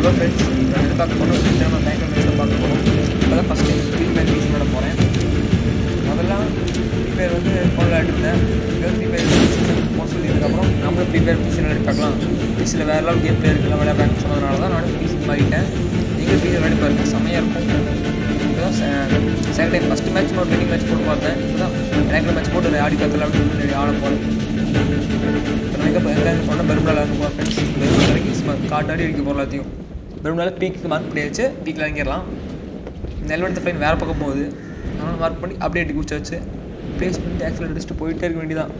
Hello friends, நான் எதிர்பார்க்க போனோம் நம்ம பேங்க் மேட்ச்சில் பார்க்க போகிறோம். இப்போ தான் first time Free Fire PC விளாட போகிறேன். முதல்ல ஃப்ரீ ஃபயர் வந்து ஃபோனில் எடுத்தேன். இப்போ ஃப்ரீ ஃபயர் போக சொல்லியதுக்கப்புறம் நம்மளும் ஃப்ரீ ஃபயர் பிசி விளையாடி பார்க்கலாம். பிசியில் வேறு லெவல் கேம் பிளே இருக்குல்ல விளையாடுறாங்கன்னு சொன்னதுனால தான் நானும் பிசி மாறிட்டேன். நீங்கள் பிசி விளையாடி பாருங்கள், செம்மையாக இருக்கும். இப்போ தான் செகண்ட் டைம் ஃபஸ்ட்டு மேட்ச் ஒரு ட்ரெயினிங் மேட்ச் போட்டு பார்த்தேன். இப்போ தான் ரேங்கில் மேட்ச் போட்டு ஆடி பார்த்துல அப்படின்னு ஆட போகிறேன். இப்போ எங்கே போனால் பெரும்பாலும் இறங்க போகிறேன் ஃப்ரெண்ட்ஸ். பெரும்பாலும் இறங்கி காட்டாடி அடிக்க போகிற எல்லாத்தையும் பெரும்பாலும் பீக்கு மார்க் பண்ணியாச்சு. பீக்கில் இறங்கிடலாம். இந்த ஹெல்மெட் ஃபைன் வேறு பக்கம் போகுது. அதனால் மார்க் பண்ணி அப்படியே அடி குடிச்சு வச்சு ப்ளேஸ் பண்ணிட்டு ஆக்சிடென்ட் அடிச்சுட்டு போயிட்டே இருக்க வேண்டியதான்.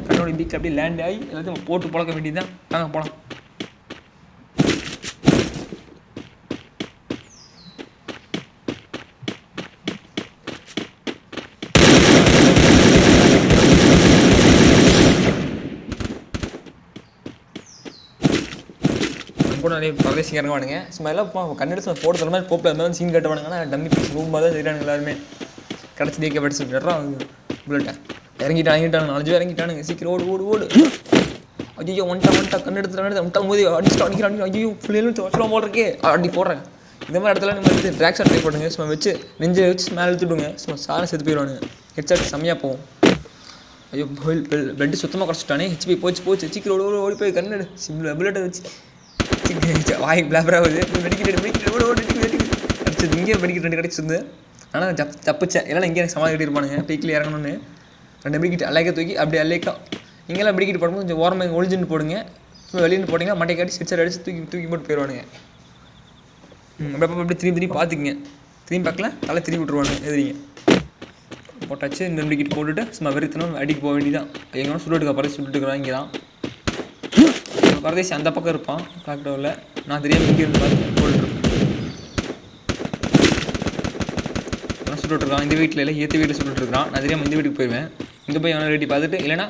கண்ணோட பீக்கில் அப்படியே லேண்ட் ஆகி எல்லாத்தையும் போட்டு பழக்க வேண்டியதான். வாங்க போகலாம். கூட நிறைய பரதேசி இறங்குவானுங்க. சும்மா எல்லாம் கண்ணெடுத்து போட்டு தர மாதிரி போப்பில் இருந்தாலும் சீன் கட்டுவானுங்க. ஆனால் டம்மி பீஸ் ரூம் மாதிரி தான் செய்கிறானுங்க எல்லாருமே. கிடச்சி தேக்க படிச்சு விட்டுறான் புல்லட்டை இறங்கிட்டாங்க 4 பேர் இறங்கிட்டானுங்க. சீக்கிரம் ஓடு ஓடு ஓடு. ஐயோ ஒன்ட்டா கண்ணெடுத்து ஒன்ட்டாம் போது அடிச்சுட்டு அடிக்கிறாங்க. ஐயோ ஃபுல்லும் வச்சுலாம் போல் இருக்கே அப்படி போடுறேன். இந்த மாதிரி இடத்துல நம்ம வந்து ட்ராக் ஷாட் ட்ரை பண்ணுங்க. சும்மா வச்சு நெஞ்சை வச்சு மேலே எடுத்துவிடுங்க. சும்மா சாரை செத்து போயிடுவானுங்க. ஹெட்ஷாட் செம்மையாக போகும். ஐயோ பிளட்டு சுத்தமாக குறைச்சிட்டானே. ஹெச்பி போச்சு சீக்கிரம் ஓடி போய் கண்ணெடு புல்லட்டை வச்சு வாய் பிளாபராகுது. அடிச்சது இங்கே மெடிக்கெட் 2 கிடச்சிருந்து. ஆனால் தப்பிச்சேன். எல்லாம் இங்கே எனக்கு சமாளி கட்டியிருப்பானுங்க. பீக்கில் இறங்கணும்னு 2 மெடிக்கெட் அலைக்க தூக்கி அப்படியே அலைக்கா. இங்கெல்லாம் மெடிக்கெட் போடும்போது கொஞ்சம் ஓரமாக ஒழிஞ்சுன்னு போடுங்க. வெளியின்னு போட்டிங்கன்னா மட்டை காட்டி செட் அடிச்சு தூக்கி போட்டு போயிடுவானுங்க. அப்படி திரும்பி பார்த்துக்குங்க. திரும்பி பார்க்கல தலை திரும்பி விட்ருவானுங்க எதிரிங்க. போட்டாச்சு. இந்த மெடிக்கெட் போட்டுட்டு சும்மா வெறித்தனம் அடிக்க போக வேண்டியதான். எங்கன்னா சுட்டுட்டுக்கா பறவை சுட்டுட்டுக்கிறான். இங்கே தான் பரதேசி அந்த பக்கம் இருப்பான் கிளாக் டவரில். நான் தெரியாமல் இங்கே இருந்து பார்த்து போட்டுருக்கேன். சுட்டுட்ருக்கான். இந்த வீட்டில் இல்லை ஏற்ற வீட்டில் சுட்டுட்ருக்கான். நான் தெரியாமல் இந்த வீட்டுக்கு போயிடுவேன். இங்கே போய் அவனை ரெடி பார்த்துட்டு இல்லைனா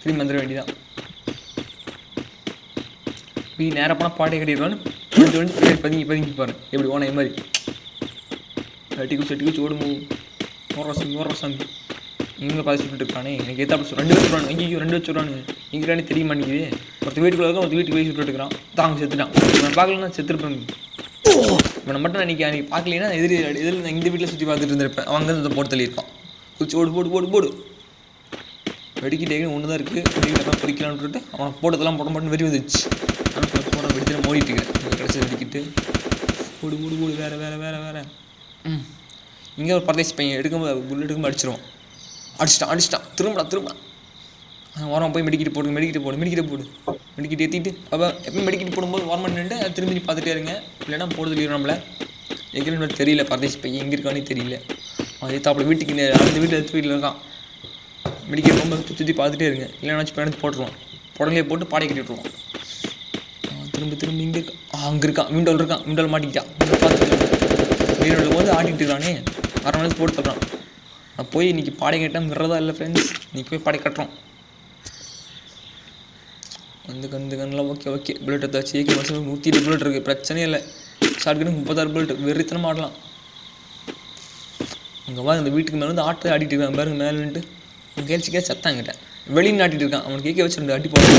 திரும்பி வந்துட வேண்டியதான். நேராக போனால் பாட்டை கட்டிடுவான்னு பதுங்கி பாருங்க. எப்படி ஓன மாதிரி சட்டி குச்சி ஓடுமோ ஓடுற சாமி. இவங்க பார்த்து சுட்டுட்டு இருக்கானே. எனக்கு ஏற்ற அப்படி 2 பேர் சொல்கிறானு. ஐயோ 2 பேர் சொல்கிறானு. இங்கே தெரிய மாட்டேங்குது. ஒருத்தர் வீட்டுக்குள்ள இருக்க ஒருத்தர் வீட்டுக்கு போய் சுட்டுட்டு இருக்கிறான். தாங்க செத்துட்டான். இவனை பார்க்கலன்னா செத்துருப்பேன். இவனை மட்டும் அன்றைக்கி பார்க்கலன்னா எதில் நான் இந்த வீட்டில் சுற்றி பார்த்துட்டு இருந்திருப்பேன். அவங்க வந்து போட்டு தள்ளியிருப்பான். குச்சி ஓடு வெடிக்கிட்டே ஒன்று தான் இருக்குது. வெடிக்கலாம் பொறிக்கலான்னு விட்டுட்டு அவனை போட்டதெல்லாம் போட மாட்டேன்னு வெறி வந்துடுச்சு. ஆனால் போட வெடித்து ஓடிட்டு இருக்கிறேன். கிடச்சி வெடிக்கிட்டு ஓடு வேறு இங்கே ஒரு பரதேசி பையன் எடுக்கும்போது புல்லட் எடுக்கும்போது அடிச்சிட்டான். திரும்ப ஓரம் போய் மெடிக்கிட்டு போடு மெடிக்கிட்டு ஏற்றிட்டு அப்போ எப்போ மெடிக்கிட்டு போடும்போது ஓரமாக நின்று திரும்பி பார்த்துட்டே இருங்க. இல்லைன்னா போடுறது நம்மளை எங்கேன்னு தெரியல. பரதேசி பையன் எங்கே இருக்கானே தெரியல. அதே தாப்பில் வீட்டுக்கு அந்த வீட்டில் இருக்கான். மெடிக்கிட்டு ரொம்ப சுற்றி பார்த்துட்டே இருங்க. இல்லைன்னா வச்சு எடுத்து போட்டுருவான். உடனே போட்டு பாடை கட்டி விட்ருவான். திரும்ப இங்கே அங்கே இருக்கான். விண்டோவில் மாட்டிக்கிட்டான். பார்த்துட்டு வீரோட வந்து ஆட்டிகிட்டு இருக்கானே. 1/2 மணி நேரத்துக்கு போட்டு தர்றான். நான் போய் இன்றைக்கி பாடை கட்டாமல் விடுறதா இல்லை ஃப்ரெண்ட்ஸ். இன்றைக்கி போய் பாடை கட்டுறோம். அந்த கண்ணெலாம் ஓகே புல்லட் எடுத்தாச்சு. ஏகே வருஷம் 108 புல்லட் இருக்குது. பிரச்சனையே இல்லை. ஷார்ட் கனுக்கு 36 புல்லட் வெறித்தனம் ஆடலாம். அங்கே வா இந்த வீட்டுக்கு மேலே வந்து ஆட்டை ஆடிட்டு இருக்கான் பாருங்க. மேலேன்ட்டு கேள்ச்சிக்கே சத்தாங்கிட்ட வெளியின்னு ஆட்டிட்டு இருக்கான். அவனுக்கு கேட்க வச்சு 2 அடி போடுறான்.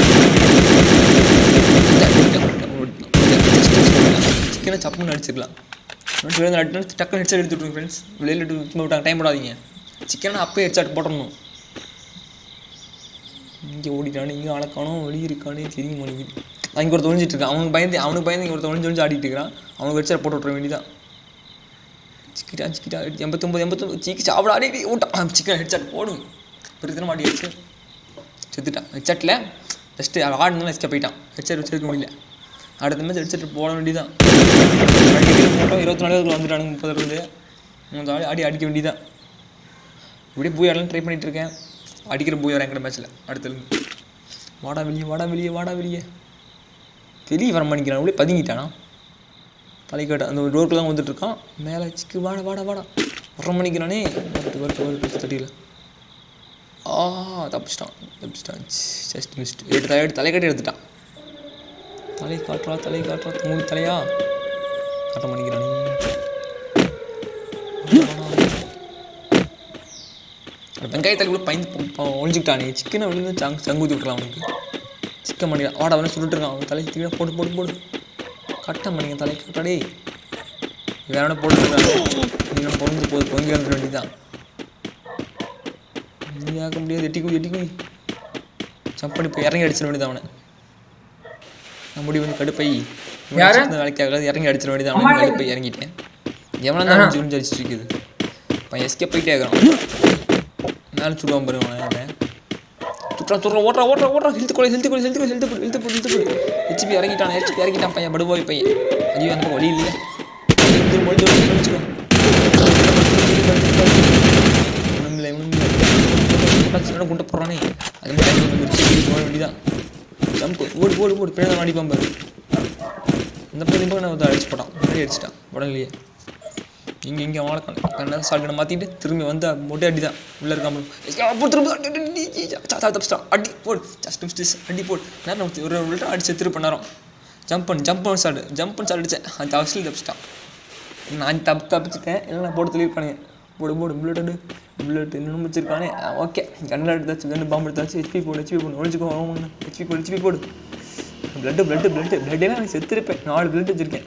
சிக்கனை சப்புன்னு அடிச்சிடலாம். டக்குன்னு ஹெட்ஷாட் எடுத்துவிட்ருங்க ஃப்ரெண்ட்ஸ். வெளியில் எடுத்து விட்டாங்க. டைம் போடாதீங்க. சிக்கனை அப்போயே ஹெட்ஷாட் போட்டுடணும். இங்கே ஓடிட்டானே. இங்கே அழக்கானோ வெளியே இருக்கானே தெரிய மாட்டேங்குது. அங்கே ஒருத்தர் ஒழிஞ்சிட்டு இருக்கான். அவனுக்கு பயந்து இங்கே ஒருத்தர் ஒழிஞ்சு ஆடிட்டு இருக்கிறான். அவனுக்கு ஹெட்ஷாட் போட்டு விட்ற வேண்டியதான். சிக்கிட்டா 89 சீக்கி சாப்பிட ஆடி விட்டான். சிக்கன் ஹெட்ஷாட் போடும். பெருத்தனம் ஆடியாச்சு. செத்துட்டான். ஹெட்ஷாட்டில் ஜஸ்ட்டு ஆடுனாலும் எஸ்கேப் போயிட்டான். ஹெட்ஷாட் வச்சிருக்க முடியல. அடுத்த மேட்ச் ஹெட்ஷாட் போட வேண்டியதான். 24 வந்துட்டானுங்க. 30 ஆடி அடிக்க வேண்டியதான். இப்படியே பூய் ஆடலாம் ட்ரை பண்ணிகிட்ருக்கேன். அடிக்கிற பூய் வரேன் எங்கிட்ட மேட்ச்சில். அடுத்தது வாடா வெளியே வெளியே வர மாட்டேங்கிறான். அப்படியே பதுங்கிட்டானா. தலைக்காட்ட அந்த ரோட்டில் தான் வந்துட்டுருக்கான். மேலே சிக்கு வாடா வர மணிக்கிறானே. வருஷம் தட்டியில் தப்பிச்சிட்டான். Just mist. தலைக்காட்டி எடுத்துட்டான். தலை காட்டுறா 3 தலையா காட்ட மாட்டேங்கிறானே. வெங்காயத்தால் கூட பயந்து ஒழிஞ்சிக்கிட்டானே. சிக்கனை விழுந்து சங்கூதி விட்டுறான். அவனுக்கு சிக்கன் பண்ணிக்கலாம். வாடா அவனை சுட்டுருக்கான். அவன் தலை தீவிர போடு கட்டம் பண்ணிங்க தலை கட்டாடே வேற போட்டுருக்காங்க இன்னும் பொருந்து போகுது பொங்கி வந்துட வேண்டியதான் நீ ஆக்க முடியாது எட்டிக்குய் ஜம்ப் பண்ணி போய் இறங்கி அடிச்சிட வேண்டியதான் அவனை நான் முடிவு வந்து கடுப்பை வேலைக்கு ஆகாது இறங்கி அடிச்சிட வேண்டியதான் அவனை கடுப்பை இறங்கிட்டேன் எவனா தான் முடிஞ்சு அடிச்சிட்டு இருக்குது பையன் எஸ்கேப் போயிட்டே இருக்கிறான் மேலே சுடுவான் பாருங்க சுட்டுறான் ஓட்டுறா ஹெல்த்து போடு ஹெச்பி இறங்கிட்டான் பையன் படுபோய் பையன் ஐயோ அந்த வழி இல்லையா குண்டை போடுறானே அது மாதிரி போக வேண்டியதான் ஜம்ப் ஓடு பின்னாடி அடிப்பான் பாரு இந்த பையன் நான் அடிச்சு போட்டான் முன்னாடி அடிச்சிட்டான் உடனே இங்கே வாழக்கான கண்ணை சால்ட்டை மாற்றிட்டு திரும்பி வந்து மொட்டை அடி தான் உள்ளே இருக்காமல் தப்பிச்சிட்டான் அடி போடு அடி போடு நேரம் ஒரு அடிச்சு திருப்பி நேரம் ஜம்ப் பண்ணி சால்ட் அடித்தேன் அந்த அவசியம் தப்பிச்சிட்டான் நான் தப்பிச்சிட்டேன் இல்லை நான் போட்டு தெளிவுப்பானுங்க போடு புல்லட் இன்னும் வச்சிருக்கானே ஓகே கண்ணில் எடுத்தாச்சு கண்ணு பாம்பு எடுத்தாச்சு ஹெச்பி போடு ஒழிச்சுக்கோ ஹெச்பி போடு பிளட்டே நான் செத்துருப்பேன் 4 பிளட் வச்சுருக்கேன்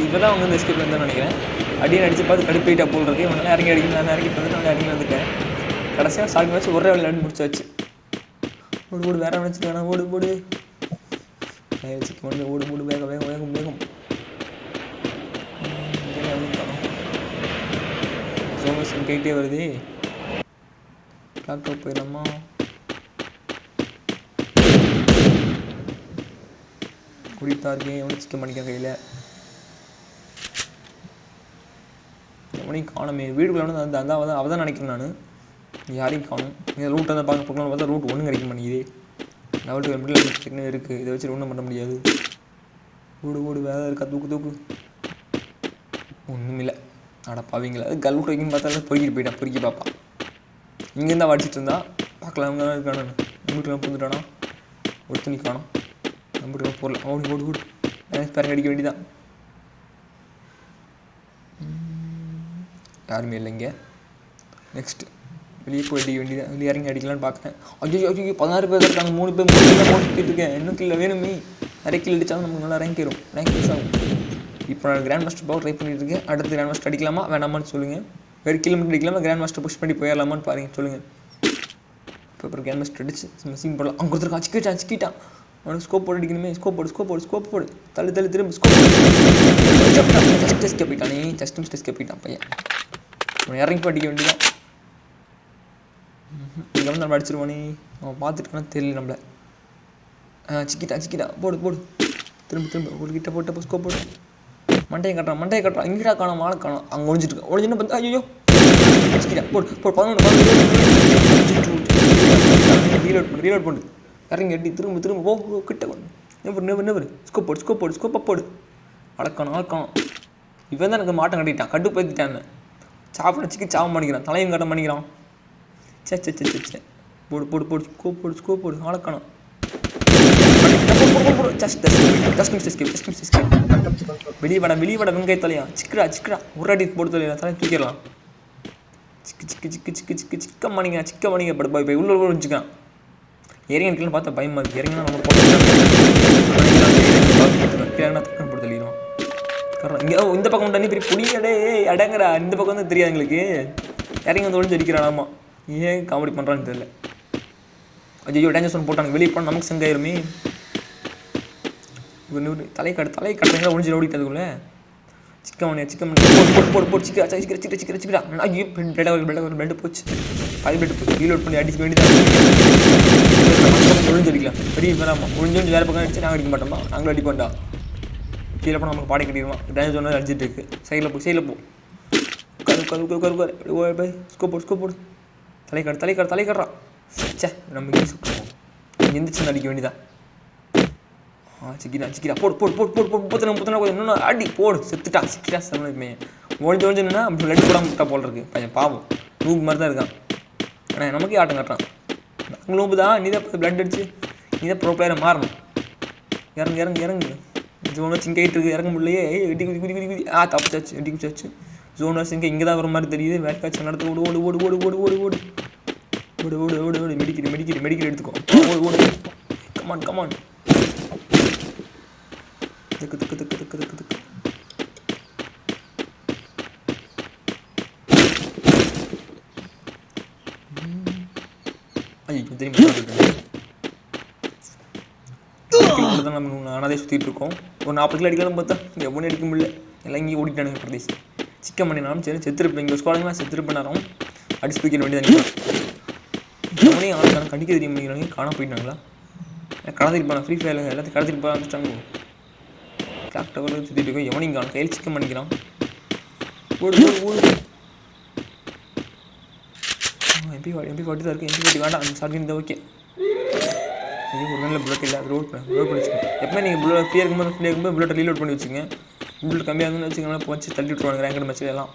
இப்போ தான் அவங்க வந்து எஸ்கேப் வந்து நினைக்கிறேன் அடியை அடிச்சு பார்த்து கடுப்பைட்டா போல் இருக்கு இவனால இறங்கி அடிக்கணும் நான் இறங்கி வந்து இறங்கி வந்துட்டேன் கடைசியாக சால்ட் மேட்ச் ஒரே விளையாடி முடிச்சாச்சு ஓடு வேற நினச்சிருக்கானா ஓடு ஓடு வேகம் சோமேஷன் கேட்டே வருது டாக்டர் போயிடலாமா குடித்தா இருக்கேன் எவனும் சிக்க மாட்டேங்க கையில் எவனையும் காணுமே வீடுக்குள்ள வந்து அந்த அவள் தான் நினைக்கிறேன் நான் யாரையும் காணும் இந்த ரூட் வந்து பார்க்கலாம் பார்த்தா ரூட் ஒன்றும் கிடைக்க மாட்டேங்குது லெவல் 2 மிடில் இருக்குது இதை வச்சு ஒன்றும் பண்ண முடியாது ஓடு வேலை இருக்கா தூக்கு ஒன்றும் இல்லை பாவீங்களா அது கல் விட்டு வைக்கணும்னு பார்த்தாலும் பொறுக்கி பார்ப்பான் இங்கேருந்து தான் அடிச்சிட்டு இருந்தா பார்க்கலாம் அவங்க தான் இருக்கானு நம்பிட்டு புந்துட்டானா ஒரு துணி காணும் நம்பிட்டு போடலாம் ஓடு பேரங்க அடிக்க வேண்டியதான் யாருமே இல்லை இங்கே நெக்ஸ்ட்டு வெளியே போய் அடிக்க வேண்டியதான் வெளியே இறங்கி அடிக்கலான்னு பார்க்குறேன் ஐயோ 16 பேர் இருக்காங்க 3 பேர் போட்டுக்கிட்டு இருக்கேன் இன்னும் கில்ல வேணுமே நிறைய கில் அடித்தாலும் நமக்கு நல்லா ரேங்க் யூஸ் ஆகும் இப்போ நான் கிராண்ட் மாஸ்டர் போக ட்ரை பண்ணிட்டு இருக்கேன் அடுத்து கிராண்ட் மாஸ்டர் அடிக்கலாமா வேணாமான்னு சொல்லுங்கள் வெறும் கிலோமீட்டர் அடிக்கலாமா கிராண்ட் மாஸ்டர் புஷ் பண்ணி போயிடலாமான்னு பாருங்கள் சொல்லுங்கள் இப்போ அப்புறம் கிராண்ட் மாஸ்டர் அடிச்சு மிஸ்ஸிங் போடலாம் அவங்க ஒருத்தருக்கு அச்சிக்கிட்டான் அவனுக்கு ஸ்கோப் போட்டு அடிக்கணுமே ஸ்கோப் போடு தள்ளு திரும்ப ஸ்கோப் ஜஸ்ட் போயிட்டானே ஜஸ்ட் போயிட்டான் பையன் அவன் இறங்கி போய் அடிக்க வேண்டியதான் இங்கே வந்து நம்ம அடிச்சிருவானே அவன் பார்த்துட்டுனா தெரியல நம்மள சிக்கிட்டான் போடு திரும்ப ஒரு கிட்ட போட்டு ஸ்கோப் போடு மண்டையை கட்டுறான் இங்கடா காணும் ஆளை காணும் அங்கே ஒழிஞ்சுட்டு பார்த்தா ஐயோ சிக்கிட்டா போடு 11 ரீலோட் பண்ணு இறங்கி அடி திரும்ப போ கிட்ட நெவர் ஸ்கோப் போடு அழக்கானம் இவன் தான் எனக்கு மாட்டம் கட்டிட்டான் கட்டுப்படுத்திட்டான் சாப்பிட சாவ மாட்டேங்கிறான் தலையும் கட்ட மாட்டேங்கிறான் சே போடு ஸ்கோப் போடு அழக்கானம் வெளியே வட வெங்காய தலையா சிக்கடா ஒரு அடி போட்டு தலையா தலை தூக்கிடலாம் சிக்க மணிங்க படுப்பா உள்ள வச்சுக்கான் இறங்கிக்கலாம் பார்த்தா பயமா இருக்கு இறங்கினா நம்ம போட்டு தள்ளிடுவோம் இங்கே இந்த பக்கம் தண்ணி பெரிய புடியடே அடங்குறா இந்த பக்கம் வந்து தெரியாது எங்களுக்கு இறங்கி வந்து ஒழிஞ்சு அடிக்கிறானாமா ஏன் காமெடி பண்ணுறான்னு தெரியல ஐயோ டேஞ்சர் சோன் போட்டாங்க வெளியே போனால் நமக்கு செங்காயிருமே தலை கட்டுறீங்களா ஒழிஞ்சு ஓடிட்டதுக்குள்ள சிக்கன் போடு சிக்கா ஐயோ பிளட் போச்சு ரீலோட் பண்ணி அடிச்சு வேண்டியதான் ஒழிஞ்சு அடிக்கலாம் பெரிய வேணாமா ஒழிஞ்சு வேறு பக்கம் அடிச்சு நாங்கள் அடிக்க மாட்டோமா நாங்களும் அடிப்போம்டா கீழே போனால் நமக்கு பாடி கட்டிடுவோம் டேஞ்சர் சோன் அடிச்சிட்டு இருக்கு சைடில் போ கரு ஸ்கோப் போடு தலை கட்டுறான் சே நம்ம இங்கே சுற்றுவோம் எந்திரிச்சு அடிக்க வேண்டியதான் சிக்கிடா போடு இன்னும் அடி போடு செத்துட்டான் சிக்கிட்டா சமைப்பேன் ஒழிஞ்சு என்னன்னா அப்படி லட்டு போடாம விட்டா போல் இருக்கு பையன் பாவம் நூப்பு மாதிரி தான் இருக்கான் ஆனால் நமக்கே ஆட்டம் கட்டுறான் நாங்கள் நூப்பு தான் நீ தான் பிளட் அடிச்சு நீ தான் ப்ரோ பிளேயரை மாறணும் இறங்கு ஜோன் வச்சு இங்கே இருக்கு இறங்க முடியலையே எட்டி குதி தப்பிச்சாச்சு எட்டி குச்சாச்சு ஜோன் வச்சு இங்கே தான் வர மாதிரி தெரியுது வேலைக்காச்சு நடத்து ஓடு மெடிக்கல் எடுத்துக்கோ ஓடு கமான் திக்கு திக்கு திக்கு திக்கு திக்கு திக்கு. ஐயோ திரும்பி தான் நம்ம அனாதே சுற்றிட்டு இருக்கோம். ஒரு 40 கிலோ அடிக்கலாம் பார்த்தா எவ்வளோ அடிக்க முடியல. எல்லாம் இங்கேயும் ஓடிட்டானுங்க பிரதேஷ். சிக்கன் பண்ணினாலும் சரி செத்துருப்பேன். இங்கே ஸ்குவாடுங்களாம் செத்துருப்பேன். நேரம் அடிச்சு தூக்கிட வேண்டியது. அவனையும் ஆளுக்கான கண்டிக்க தெரிய முடிக்கிறாங்க. காண போயிட்டாங்களா? கடத்திருப்பாங்க. ஃப்ரீ ஃபயரில் எல்லாத்தையும் கடத்திட்டு போக ஆரம்பிச்சிட்டாங்க. கிளாக் டவரில் சுற்றிட்டு இருக்கோம். எவனையும் காணும். கையில் சிக்கன் பண்ணிக்கிறான். ஓடு ஓடு ஓடு. MP 40 தான் இருக்குது. MP 40 வேண்டாம். அந்த சார்ஜ் இருந்தால் ஓகே. இதே ஒரு நாளில் புல்லட் இல்லை. அது ரோட் பண்ணி வச்சுக்கோங்க. எப்போ நீங்கள் புல்லட் ஃப்ரீயாக இருக்கும்போது புல்லட்டை ரீலோட் பண்ணி வச்சுங்க. புல்லட் கம்மியாக இருந்துன்னு வச்சுக்கோங்களேன். போச்சு தள்ளி விட்ருவாங்க ரேங்கட் மேட்ச்சில் எல்லாம்.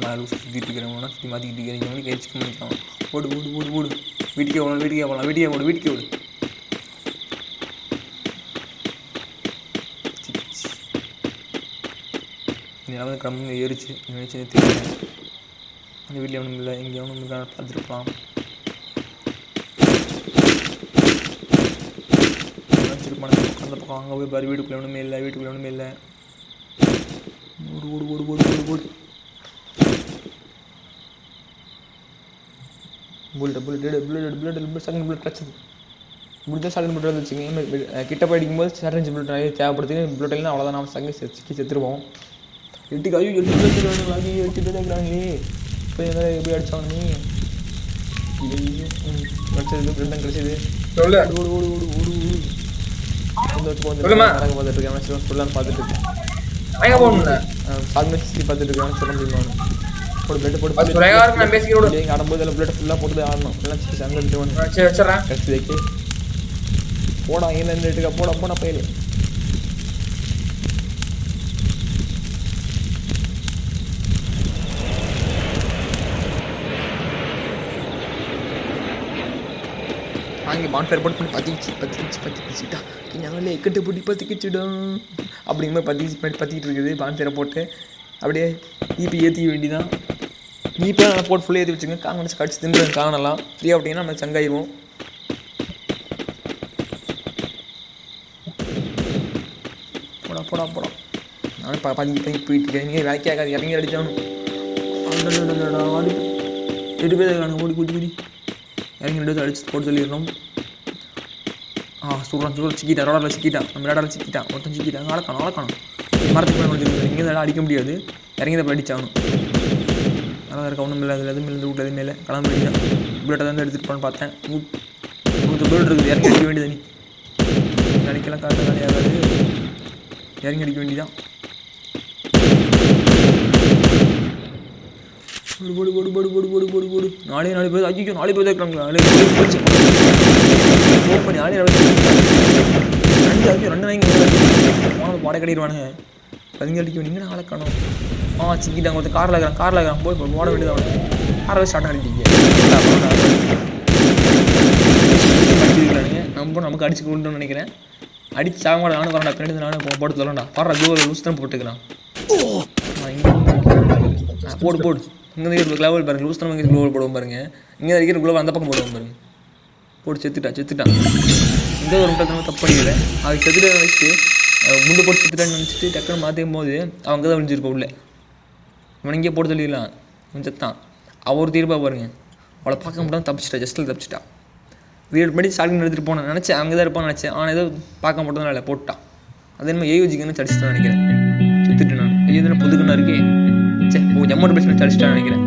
மேலே சுற்றிட்டு இருக்கிறவங்க சுற்றி மாற்றிக்கிட்டு இருக்கிறவங்க கை சிக்கன் பண்ணிக்கலாம். ஓடு ஓடு ஓடு ஓடு. வீட்டுக்கே போகலாம் வீட்டுக்கே ஓடு. இதனால கிளம்பி ஏறிச்சு தெரியல. அந்த வீட்டில் எவனும் இல்லை. இங்கே எவனும் இல்லை. பார்த்துருப்பான். வச்சுருப்பான அந்த பக்கம் அங்கே போய் பாரு. வீட்டுக்குள்ளே ஒன்றுமே இல்லை. ஓடு ஓடு ஓடு ஓடு ஓடு ஓடு. புல்லட் செகண்ட் புல்லட் கிடச்சிது. இப்படி செகண்ட் புல்லட் வச்சுக்கோங்க. கிட்ட போய் அடிக்கும்போது செகண்ட் புல்லட் நிறைய தேவைப்படுது. புல்லட் இல்லைன்னா அவ்வளோதான். நம்ம சிக்கி செத்துருவோம். 8 புல்லட் இருக்கிறாங்களே. இப்போ என்ன எப்படி அடித்தாங்க நீ? கிடச்சது புல்லட் தான் கிடச்சிது. ஓடு ஓடு ஓடு ஓடு ஓடு ஓடு. பார்த்துட்டு இருக்கேன். சொல்லலான்னு பார்த்துட்டு இருக்கேன். சாக்மெட் பார்த்துட்டு இருக்கேன். சொல்ல முடியுமா? போடு பிளட் போடு. ஆடும்போது எல்லாம் பிளட் ஃபுல்லாக போட்டு ஆடணும். எல்லாம் கிடச்சி வைக்க போடா. என்ன இருக்கா? போடா பயிர். அங்கே பான்ஃபயர் போட்டு பற்றிக்கிச்சுட்டா. ஞாலே எக்கட்டு போட்டி பற்றிக்கிச்சுடும். அப்படிங்கும்போது பற்றிக்கிட்டு இருக்குது. பான்ஃபயரை போட்டு அப்படியே ஈப்பி ஏற்றி வேண்டிதான். இப்போ நல்லா போட்டு ஃபுல்லாக ஏற்றி வச்சுங்க. காங்கிரஸ் கடிச்சு தின்னு காணலாம். ஃப்ரீயாக விட்டிங்கன்னா நம்ம சங்காயிருவோம். போடா. நானும் பதுங்கி போயிட்டு இருக்கேன். நீங்கள் வேலைக்காகாது. இறங்கி அடித்தானும். ஆடி 8 பேர் இருக்கானுங்க. ஓடி குதி இறங்கி 2 பேர் அடிச்சு போட்டு சொல்லிடணும். சூடாக சிக்கிட்டான். ரோடாவில் சிக்கிட்டான். நம்ம ரேடாவில் சிக்கிட்டான். ஒருத்தன் சிக்கிட்டான். ஆளக்காணும். மரத்துக்கு மேலே முடிஞ்சிருக்கு. இங்கே தான் அடிக்க முடியாது. இறங்கி தான் அடிச்சாகணும். நல்லா இருக்க ஒன்றும் இல்லை. அதில் எதுவும் இல்லை. வீட்டில் எதுவுமே இல்லை. கிளம்பி அடிக்கலாம். புல்லட்டை தான் எடுத்துகிட்டு போன்னு பார்த்தேன். 100 புல்லட் இருக்குது. இறங்கி அடிக்க வேண்டியது. நீ அடிக்கலாம். காட்ட வேலையாகாது. இறங்கி அடிக்க வேண்டியதான். போடு. 4 பேர். ஐயோ 4 பேர் தான் இருக்கிறாங்களா? 2 வாங்கி பாடை கட்டிடுவானுங்க. பதிங்க அடிக்க வேண்டிங்க. ஆளை காணும். சிக்கிட்டாங்க. ஒருத்தர் காரில் இருக்கிறான். போய் ஓட வேண்டியது. அவனை காரை ஸ்டார்ட் பண்ணிட்டீங்க. நமக்கு அடிச்சு கொண்டுன்னு நினைக்கிறேன். அடிச்சு சாக மாட்டேன். நானும் வரேன்டா. பின்னாடி நானும் போட்டு சொல்லண்டா. பாடுறா க்ளோவில் லூஸ் தான் போட்டுக்கிறான். போடு. இங்கே இருக்கிற க்ளோவல் பாருங்க. லூஸ் தான் க்ளோவல் போடுவோம் பாருங்க. இங்கே இருக்கிற க்ளோவல் அந்த பக்கம் போடுவோம் பாருங்க. போட்டு செத்துட்டான். இந்த ஒரு முட்டை தப்பு பண்ணிக்கல. அது செத்துட்டு நினச்சிட்டு முண்டு போட்டு செத்துட்டான்னு நினச்சிட்டு டக்குன்னு மாற்றும் போது அவங்க தான் விழிஞ்சிருப்போம் உள்ளே. இவன் இங்கே போட்டு சொல்லிடலாம். அவன் செத்தான். அவர் தீர்ப்பா பாருங்க. அவளை பார்க்க முடியாமல் தப்பிச்சிட்டா. வீடு படி சாலிங் எடுத்துகிட்டு போனேன். நினச்சேன் அங்கே தான் இருப்பான்னு நினச்சேன். ஆனால் ஏதோ பார்க்க மட்டும் இல்லை. போட்டான். அதே மாதிரி ஏயூஜிக்குன்னு சடிச்சுட்டு நினைக்கிறேன். செத்துட்டு நான் ஐயோ புதுக்குன்னு இருக்கேன். சரி ஜம்மோட்டு பிரச்சனை சடிச்சிட்டான்னு நினைக்கிறேன்.